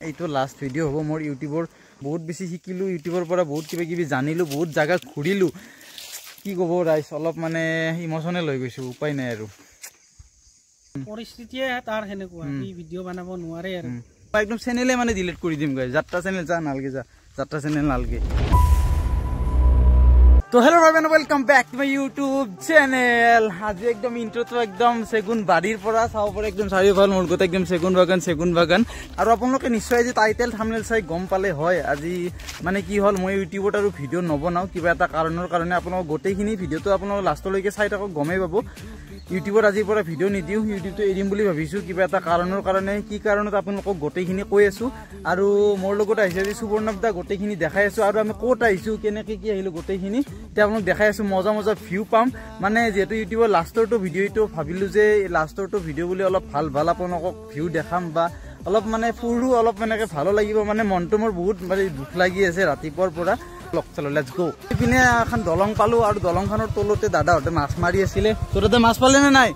এইটো last video' হ'ব মোৰ ইউটিউবৰ বহুত বেছি শিকিলোঁ ইউটিউবৰ পৰা বহুত কিবা কিবি জানিলোঁ বহুত জাগা ঘূৰিলোঁ কি ক'ব ৰাইজ অলপ মানে ইমোচনেল হৈ গৈছোঁ উপায় নাই আৰু পৰিস্থিতিয়ে তাৰ হেনেকুৱা ই ভিডিঅ' বনাব নোৱাৰে আৰু একদম চেনেলে মানে ডিলিট কৰি দিম গাইজ যাত্ৰা চেনেল যা নালগে যা যাত্ৰা চেনেল নালগে তো hello' everyone welcome back to my YouTube channel আজি একদম ইন্ট্ৰোটো একদম সেগুন বাড়িৰ পৰা চাও পৰে একদম চাৰিওফাল মোৰ গতে একদম সেগুন বাগান আৰু আপোনালোকে নিশ্চয় যে টাইটেল থাম্বনেল চাই গম পালে হয় আজি মানে কি হল মই ইউটিউবত আৰু ভিডিঅ' নবনাও কিবা এটা কাৰণৰ কাৰণে আপোনালোক গোটেইখিনি ভিডিঅ'টো আপোনালোক লাষ্টলৈকে চাই থাকক গমেই পাব ইউটিউবত আজিৰ পৰা ভিডিঅ' নিদিও ইউটিউবটো এৰিম বুলি ভাবিছো কিবা এটা কাৰণৰ কাৰণে কি কাৰণত আপোনালোকক গোটেইখিনি কৈ আছো আৰু মোৰ লগত আহিছে যে সুবৰ্ণবদা গোটেইখিনি দেখাই আছো আৰু আমি ক'ত আহিছো কেনেকে কি আহিলো গোটেইখিনি তে আপোনাক দেখাই আছো মজা মজা ভিউ পাম মানে যেহেতু ইউটিউবৰ লাষ্টৰটো ভিডিঅ'টো ভাবিলো যে লাষ্টৰটো ভিডিঅ' বুলি অলপ ভাল ভাল আপোনালোকক ভিউ দেখাম বা অলপ মানে ফুৰো অলপ এনেকে ভালো লাগিব মানে মনটো মোৰ বহুত মানে দুখ লাগি আছে ৰাতিপুৱাৰ পৰা চলো লেটস গো ইপিনে এখন দলং পালো আৰু দলংখনৰ তলতে দাদাহঁতে মাছ মাৰি আছিলে তোৰতে মাছ পালে নে নাই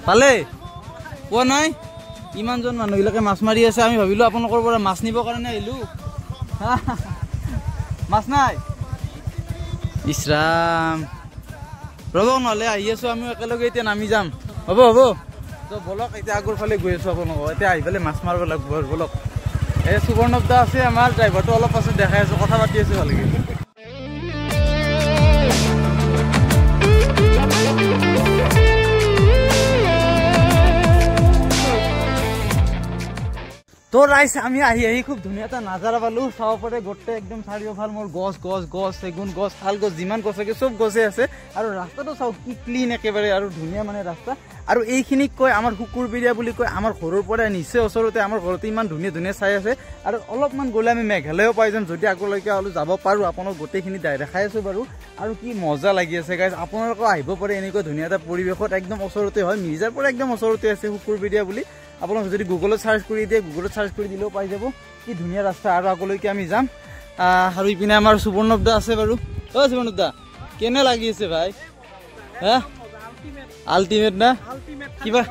পালে কোৱা নাই ইমানজন মানুহবিলাকে মাছ মাৰি আছে আমি ভাবিলো আপোনালোকৰ পৰা মাছ নিব কাৰণে আহিলো মাছ নাই ইছৰাম ৰ'ব নহ'লে আহি আছো আমি একেলগে এতিয়া নামি যাম হ'ব হ'ব তো বলক এতিয়া আগৰ ফালে গৈ আছো আপোনালোকক এতিয়া আহি পেলাই মাছ মাৰিব লাগিব বলক এই সুবৰ্ণবদা আছে আমাৰ ড্ৰাইভাৰটো অলপ পাছত দেখাই আছো কথা পাতি আছো ভালকে তো ৰাইস আমি আহি খুব ধুনীয়া এটা নাজাৰা পালো চাব পাৰে গোটেই একদম চাৰিওফাল মোৰ গছ চেগুন গছ শাল গছ যিমান গছ আছে চব গছে আছে আৰু ৰাস্তাটো চাওক কি ক্লিন একেবাৰে আৰু ধুনীয়া মানে ৰাস্তা আৰু এইখিনিক কয় আমাৰ শুকুৰবিৰিয়া বুলি কয় আমাৰ ঘৰৰ পৰা নিচে ওচৰতে আমাৰ ঘৰতে ইমান ধুনীয়া ধুনীয়া চাই আছে আৰু অলপমান গ'লে আমি মেঘালয়ও পাই যাম যদি আগলৈকে অলপ যাব পাৰো আপোনাক গোটেইখিনি দেখাই আছো বাৰু আৰু কি মজা লাগি আছে গাইজ আপোনালোকে আহিব পাৰে এনেকুৱা ধুনীয়া এটা পৰিৱেশত একদম ওচৰতে হয় মিৰ্জাৰ পৰা একদম ওচৰতে আছে শুকুৰবিৰিয়া বুলি আপোনাক যদি গুগলত চাৰ্চ কৰি দিয়ে গুগলত চাৰ্চ কৰি দিলেও পাই যাব কি ধুনীয়া ৰাস্তা আৰু আগলৈকে আমি যাম আৰু ইপিনে আমাৰ সুবৰ্ণবদা আছে বাৰু অ সুবৰ্ণবদা কেনে লাগি আছে ভাই হা আল্টিমেট না কিবা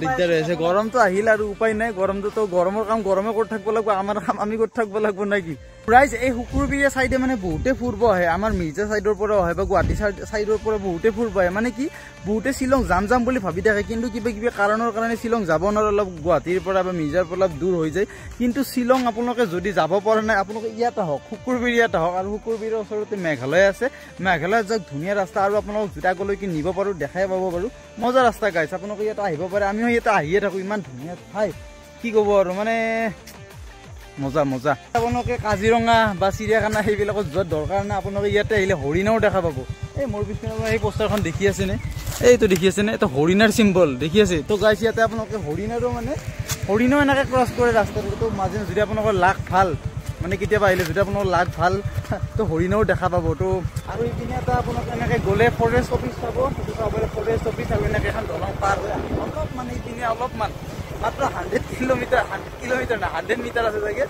দিগদাৰ হৈ আছে গৰমটো আহিল আৰু উপায় নাই গৰমটো গৰমৰ কাম গৰমে কৰি থাকিব লাগিব আমাৰ কাম আমি কৰি থাকিব লাগিব নেকি ৰাইজ এই শুকুৰবিৰিয়া চাইডে মানে বহুতে ফুৰিব আহে আমাৰ মিৰ্জা চাইডৰ পৰা আহে বা গুৱাহাটী চাইডৰ পৰা বহুতে ফুৰিব আহে মানে কি বহুতে শ্বিলং যাম বুলি ভাবি থাকে কিন্তু কিবা কিবি কাৰণৰ কাৰণে শ্বিলং যাব নোৱাৰে অলপ গুৱাহাটীৰ পৰা বা মিৰ্জাৰ পৰা অলপ দূৰ হৈ যায় কিন্তু শ্বিলং আপোনালোকে যদি যাব পৰা নাই আপোনালোকে ইয়াত আহক শুকুৰবিৰিয়াত আহক আৰু শুকুৰবিৰিয়াৰ ওচৰতে মেঘালয় আছে মেঘালয়ত যাওক ধুনীয়া ৰাস্তা আৰু আপোনালোকক যদি আগলৈকে নিব পাৰো দেখাই পাব বাৰু মজা ৰাস্তা গাইছে আপোনালোকে ইয়াত আহিব পাৰে আমিও ইয়াতে আহিয়ে থাকো ইমান ধুনীয়া ঠাই কি ক'ব আৰু মানে মজা মজা আপোনালোকে কাজিৰঙা বা চিৰিয়াখানা সেইবিলাকত যোৱাৰ দৰকাৰ নাই আপোনালোকে ইয়াতে আহিলে হৰিণাও দেখা পাব এই মোৰ পিছনে এই পোষ্টাৰখন দেখি আছে নে এইটো দেখি আছে নে এইটো হৰিণাৰ চিম্বল দেখি আছে তো গাইছে ইয়াতে আপোনালোকে হৰিণাৰো মানে হৰিণাও এনেকৈ ক্ৰছ কৰে ৰাস্তাটো তো মাজে যদি আপোনালোকৰ লাক ভাল মানে কেতিয়াবা আহিলে যদি আপোনালোকৰ লাক ভাল তো হৰিণাও দেখা পাব তো আৰু ইপিনে এটা আপোনালোকে এনেকৈ গ'লে ফৰেষ্ট অফিচ পাব সেইটো চাব পাৰে ফৰেষ্ট অফিচ আৰু এনেকৈ এখন দলং পাৰ হৈ অলপ মানে ইপিনে অলপমান মাত্ৰ 100 কিলোমিটাৰ না 100 মিটাৰ আছে চাগে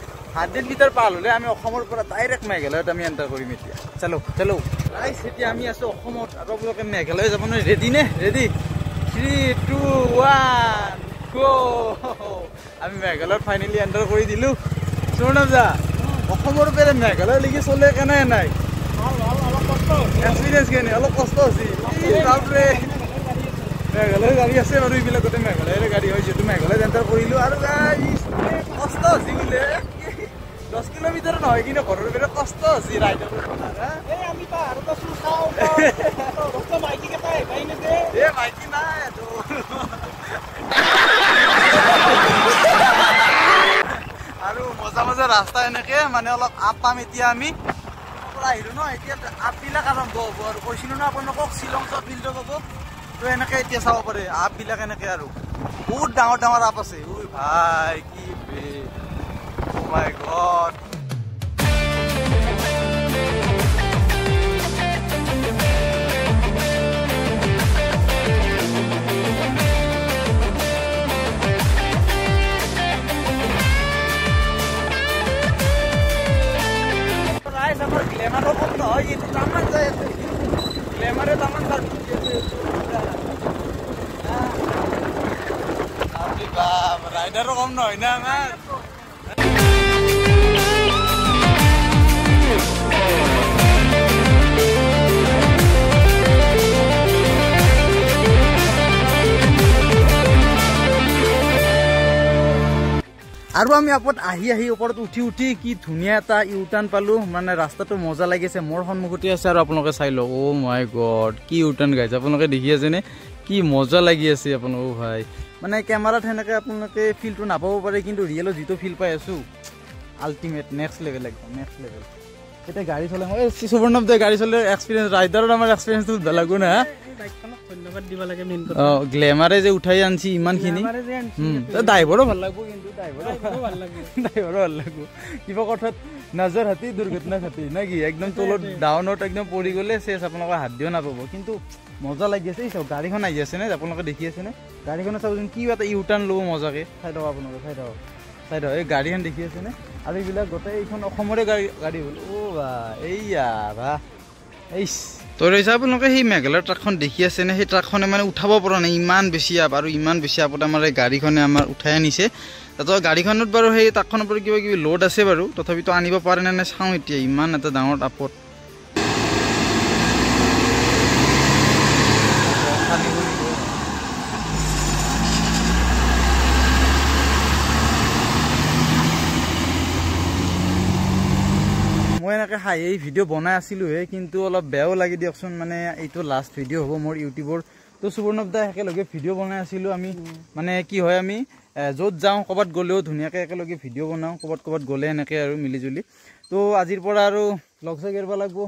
100 মিটাৰ পাৰ হ'লে আমি অসমৰ পৰা ডাইৰেক্ট মেঘালয়ত আমি এণ্টাৰ কৰিম এতিয়া চলো ৰাইজ এতিয়া আমি আছো অসমত আৰু আপোনালোকে মেঘালয় যাব নহয় ৰেডি নে ৰেডি 3 2 1 গো আমি মেঘালয়ত ফাইনেলি এণ্টাৰ কৰি দিলোঁ সুবৰ্ণবদা অসমৰ পৰা মেঘালয়লৈকে চলে কেনে নাই অলপ কষ্ট এক্সপিৰিয়েঞ্চ কেনে অলপ কষ্ট আছে বাপৰে মেঘালয় গাড়ী আছে বাৰু এইবিলাক গোটেই মেঘালয়ৰে গাড়ী হয় যিহেতু মেঘালয়ত এণ্টাৰ কৰিলোঁ আৰু কষ্ট আছে বোলে 10 কিলোমিটাৰ নহয় কিন্তু ঘৰৰ পৰা কষ্ট আছে ৰাইডৰ আমি পাহাৰত আছো চাওঁ মাইকী নাই আৰু মজা মজা ৰাস্তা এনেকে মানে অলপ আপ পাম এতিয়া আমি আহিলো ন এতিয়া আপবিলাক আৰম্ভ হ'ব আৰু কৈছিলো ন আপোনালোকক শ্বিলং চব ফিল্ড পাব তো এনেকে এতিয়া চাব পাৰে আপবিলাক এনেকে আৰু বহুত ডাঙৰ আপ আছে ঐ ভাই কি বে ও মাই গড আমার গ্ল্যামারও বন্ধ হয় কিন্তু তামান যায় আছে গ্ল্যামারে তামান তার বাপ রাইডার রাইডারও কম নয় না আমার আৰু আমি আপত আহি আহি ওপৰত উঠি উঠি কি ধুনীয়া এটা ইউটাৰ্ণ পালো মানে ৰাস্তাটো মজা লাগিছে মোৰ সন্মুখতে আছে আৰু আপোনালোকে চাই লওক অ' মাই গড কি ইউটাৰ্ণ গাইছে আপোনালোকে দেখি আছেনে কি মজা লাগি আছে আপোনালোক ভাই মানে কেমেৰাত সেনেকৈ আপোনালোকে ফিলটো নাপাব পাৰে কিন্তু ৰিয়েলত যিটো ফিল পাই আছো আল্টিমেট নেক্সট লেভেল একদম নেক্সট লেভেল এতিয়া গাড়ী চলাই মই সুবৰ্ণৱ দে গাড়ী চলাই এক্সপিৰিয়েঞ্চ ৰাইডাৰৰ আমাৰ এক্সপিৰিয়েঞ্চটো বেলেগো না ধন্যবাদ দিব লাগে মেইন কথা গ্লেমাৰে যে উঠাই আনছি ইমানখিনি ড্ৰাইভাৰো ভাল লাগব কিন্তু ড্ৰাইভাৰো ভাল লাগব কিবা কথাত নজৰ হাতী দুৰ্ঘটনা ঘটি না কি একদম তলত ডাউনত একদম পৰি গ'লে চেচ আপোনালোকে হাত দিও নাপাব কিন্তু মজা লাগি আছে এই চাওক গাড়ীখন আহি আছে নে আপোনালোকে দেখি আছে নে গাড়ীখনে চাওকচোন কি এটা ইউটাৰ্ণ ল'ব মজাকে চাই থাকক আপোনালোকে চাই থাকক এই গাড়ীখন দেখি আছে নে আৰু এইবিলাক গোটেই এইখন অসমৰে গাড়ী হ'ল অ' বা এইয়া বা এইচ তো ৰৈছা আপোনালোকে সেই মেঘালয়ৰ ট্ৰাকখন দেখি আছে নে সেই ট্ৰাকখনে মানে উঠাব পৰা নাই ইমান বেছি আপ আৰু ইমান বেছি আপত আমাৰ এই গাড়ীখনে আমাৰ উঠাই আনিছে তো গাড়ীখনত বাৰু সেই ট্ৰাকখনৰ পৰা কিবা কিবি লোড আছে বাৰু তথাপিতো আনিব পাৰে নে নাই চাওঁ এতিয়া ইমান এটা ডাঙৰ আপত মই এনেকৈ হাই এই ভিডিঅ' বনাই আছিলোঁহে কিন্তু অলপ বেয়াও লাগি দিয়কচোন মানে এইটো লাষ্ট ভিডিঅ' হ'ব মোৰ ইউটিউবৰ তো সুবৰ্ণৱ দা একেলগে ভিডিঅ' বনাই আছিলোঁ আমি মানে কি হয় আমি য'ত যাওঁ ক'ৰবাত গ'লেও ধুনীয়াকৈ একেলগে ভিডিঅ' বনাওঁ ক'ৰবাত গ'লে এনেকৈ আৰু মিলিজুলি তো আজিৰ পৰা আৰু লগ চাই কৰিব লাগিব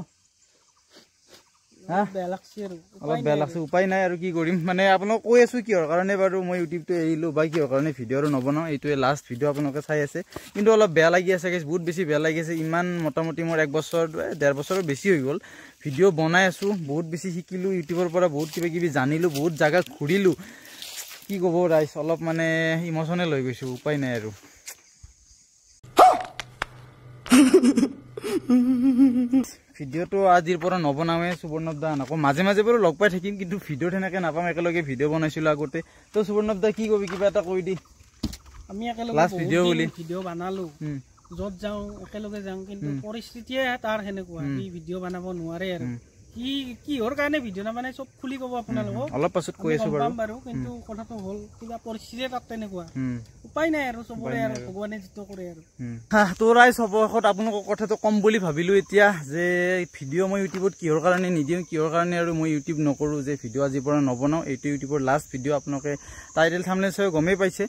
অলপ বেয়া লাগছে উপায় নাই আৰু কি কৰিম মানে আপোনাক কৈ আছোঁ কিহৰ কাৰণে বাৰু মই ইউটিউবটো এৰিলোঁ বা কিহৰ কাৰণে ভিডিঅ' আৰু নবনাওঁ এইটোৱে লাষ্ট ভিডিঅ' আপোনালোকে চাই আছে কিন্তু অলপ বেয়া লাগি আছে বহুত বেছি বেয়া লাগি আছে ইমান মোটামুটি মোৰ 1 বছৰ 1.5 বছৰৰ বেছি হৈ গ'ল ভিডিঅ' বনাই আছোঁ বহুত বেছি শিকিলোঁ ইউটিউবৰ পৰা বহুত কিবা কিবি জানিলোঁ বহুত জাগা ঘূৰিলোঁ কি ক'ব ৰাইজ অলপ মানে ইম'চনেল হৈ গৈছোঁ উপায় নাই আৰু ভিডিঅ'টো আজিৰ পৰা নবনাওঁৱে সুবৰ্ণৱ দা আকৌ মাজে মাজে বাৰু লগ পাই থাকিম কিন্তু ভিডিঅ'ত সেনেকৈ নাপাম একেলগে ভিডিঅ' বনাইছিলোঁ আগতে তো সুবৰ্ণৱ দা কি কবি কিবা এটা কৈ দি আমি একেলগে ভিডিঅ' বনালোঁ য'ত যাওঁ একেলগে যাওঁ কিন্তু পৰিস্থিতিয়ে তাৰ সেনেকুৱা কি ভিডিঅ' বনাব নোৱাৰে আৰু কিহৰ কাৰণে ভিডিঅ' নবনাই চব খুলি ক'ব আপোনালোকক অলপ পাছত কৈ আছোঁ বাৰু কিন্তু কথাটো হ'ল কিবা পৰিস্থিতিয়ে তাত তেনেকুৱা উপায় নাই আৰু চবৰে আৰু ভগৱানে যিটো কৰে আৰু তো ৰাইজ অৱশেষত আপোনালোকৰ কথাটো কম বুলি ভাবিলোঁ এতিয়া যে ভিডিঅ' মই ইউটিউবত কিহৰ কাৰণে নিদিওঁ কিহৰ কাৰণে আৰু মই ইউটিউব নকৰোঁ যে ভিডিঅ' আজিৰ পৰা নবনাওঁ এইটো ইউটিউবৰ লাষ্ট ভিডিঅ' আপোনালোকে টাইটেল থাম্বনেইল চাই গমেই পাইছে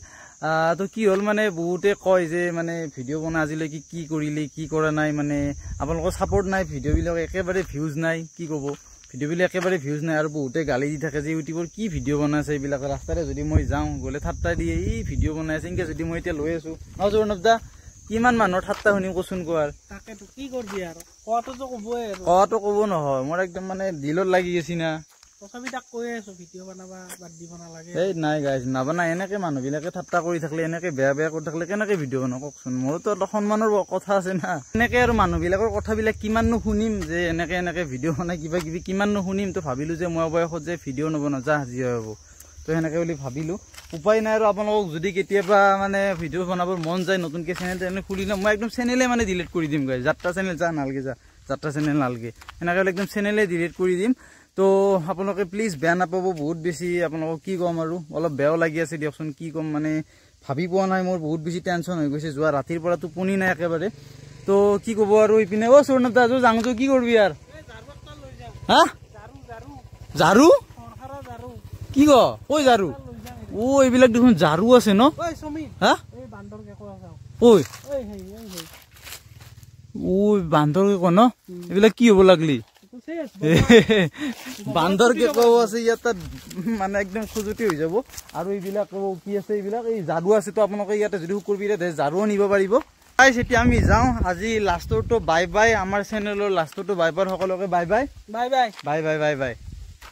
তো কি হ'ল মানে বহুতে কয় যে মানে ভিডিঅ' বনাই আজিলৈকে কি কৰিলি কি কৰা নাই মানে আপোনালোকৰ ছাপৰ্ট নাই ভিডিঅ'বিলাক একেবাৰে ভিউজ নাই কি ক'ব ভিডিঅ'বিলাক একেবাৰে ভিউজ নাই আৰু বহুতে গালি দি থাকে যে ইউটিউবৰ কি ভিডিঅ' বনাইছে এইবিলাক ৰাস্তাৰে যদি মই যাওঁ গ'লে ঠাট্টা দিয়ে এই ভিডিঅ' বনাইছে এনেকৈ যদি মই এতিয়া লৈ আছোঁ সুবৰ্ণৱ দা কিমান মানুহৰ ঠাট্টা শুনিম কচোন কোৱাৰ তাকেতো কি কৰবি আৰু কোৱাটোতো ক'বই আৰু কোৱাটো ক'ব নহয় মোৰ একদম মানে দিলত লাগি গৈছি না তথাপি তাক কৈ আছো ভিডিঅ' বনাবা বাদ দিব নালাগে এই নাই গাইজ নাবনাই এনেকৈ মানুহবিলাকে ঠাট্টা কৰি থাকিলে এনেকৈ বেয়া কৰি থাকিলে কেনেকৈ ভিডিঅ' বনাওঁ কওকচোন মোৰতো অলপ সন্মানৰ কথা আছে না এনেকৈ আৰু মানুহবিলাকৰ কথাবিলাক কিমাননো শুনিম যে এনেকৈ ভিডিঅ' বনাই কিবা কিবি কিমাননো শুনিম তো ভাবিলোঁ যে মই বয়সত যে ভিডিঅ' নবনাওঁ যা যি হ'ব তো সেনেকৈ বুলি ভাবিলোঁ উপায় নাই আৰু আপোনালোকক যদি কেতিয়াবা মানে ভিডিঅ' বনাবৰ মন যায় নতুনকৈ চেনেল খুলি লওঁ মই একদম চেনেলে মানে ডিলিট কৰি দিম গাইজ যাত্ৰা চেনেল যা নালাগে যাত্ৰা চেনেল নালাগে সেনেকৈ একদম চেনেলে ডিলিট কৰি দিম তো আপোনালোকে প্লিজ বেয়া নাপাব বহুত বেছি আপোনালোকক কি ক'ম আৰু অলপ বেয়াও লাগি আছে দিয়কচোন কি ক'ম মানে ভাবি পোৱা নাই মোৰ বহুত বেছি টেনশ্যন হৈ গৈছে যোৱা ৰাতিৰ পৰা টোপনি নাই একেবাৰে তো কি ক'ব আৰু ইপিনে অ' সুবৰ্ণৱ দা যাওঁতো কি কৰিবি আৰু হা ঝাৰু কি ক ঐ ঝাৰু অ' এইবিলাক দেখোন ঝাৰু আছে ন হা ঐ বান্দৰ ক ন এইবিলাক কি হ'ব লাগলি বান্দৰকে কব আছে ইয়াত মানে একদম খুজুতি হৈ যাব আৰু এইবিলাক কি আছে এইবিলাক এই ঝাৰু আছে তো আপোনালোকে ইয়াতে যদি কৰিবি ঝাৰুও নিব পাৰিব এতিয়া আমি যাওঁ আজি লাষ্টৰটো বাই বাই আমাৰ চেনেলৰ লাষ্টৰটো বাই বাই সকলোকে bye bye bye bye bye bye bye bye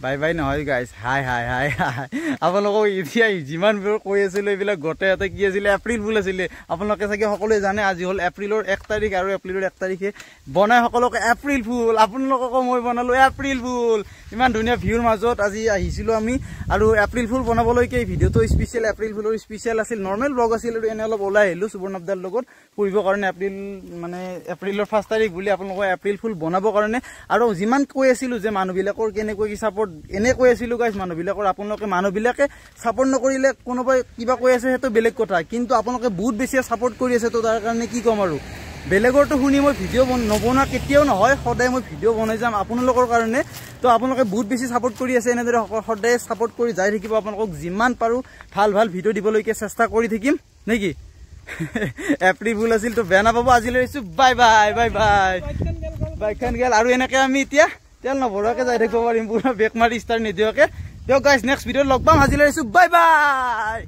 bye bye নহয় গাইজ হাই হাই হাই হাই আপোনালোকক এতিয়া যিমানবোৰ কৈ আছিলোঁ এইবিলাক গোটেই এটা কি আছিলে এপ্ৰিল ফুল আছিলে আপোনালোকে চাগে সকলোৱে জানে আজি হ'ল এপ্ৰিলৰ 1 তাৰিখ আৰু এপ্ৰিলৰ 1 তাৰিখে বনাই সকলোকে এপ্ৰিল ফুল আপোনালোককো মই বনালোঁ এপ্ৰিল ফুল ইমান ধুনীয়া ভিউৰ মাজত আজি আহিছিলোঁ আমি আৰু এপ্ৰিল ফুল বনাবলৈকে এই ভিডিঅ'টো স্পেচিয়েল এপ্ৰিল ফুলৰ স্পেচিয়েল আছিল নৰ্মেল ব্লগ আছিল আৰু এনে অলপ ওলাই আহিলোঁ সুবৰ্ণবদাৰ লগত ফুৰিবৰ কাৰণে এপ্ৰিল মানে এপ্ৰিলৰ 1 তাৰিখ বুলি আপোনালোকক এপ্ৰিল ফুল বনাবৰ কাৰণে আৰু যিমান কৈ আছিলোঁ যে মানুহবিলাকৰ কেনেকৈ কি ছাপৰ্ট এনে কৈ আছিলোঁ গাইজ মানুহবিলাকৰ আপোনালোকে মানুহবিলাকে ছাপৰ্ট নকৰিলে কোনোবাই কিবা কৈ আছে সেইটো বেলেগ কথা কিন্তু আপোনালোকে বহুত বেছি ছাপৰ্ট কৰি আছে তো তাৰ কাৰণে কি ক'ম আৰু বেলেগৰটো শুনি মই ভিডিঅ' নবনোৱা কেতিয়াও নহয় সদায় মই ভিডিঅ' বনাই যাম আপোনালোকৰ কাৰণে তো আপোনালোকে বহুত বেছি ছাপৰ্ট কৰি আছে এনেদৰে সদায় ছাপৰ্ট কৰি যাই থাকিব আপোনালোকক যিমান পাৰোঁ ভাল ভাল ভিডিঅ' দিবলৈকে চেষ্টা কৰি থাকিম নেকি এপ্ৰিল ফুল আছিল তো বেয়া নাপাব আজিলৈ আহিছোঁ বাই বাই বাই বাই বাইকখন গেল আৰু এনেকৈ আমি এতিয়া তেল নভৰোৱাকৈ যাই থাকিব পাৰিম পুৰা বেক মাৰি ষ্টাৰ্ট নিদিয়াকৈ দিয়ক গাইজ নেক্সট ভিডিঅ'ত লগ পাম আজিলৈ আহিছোঁ বাই বাই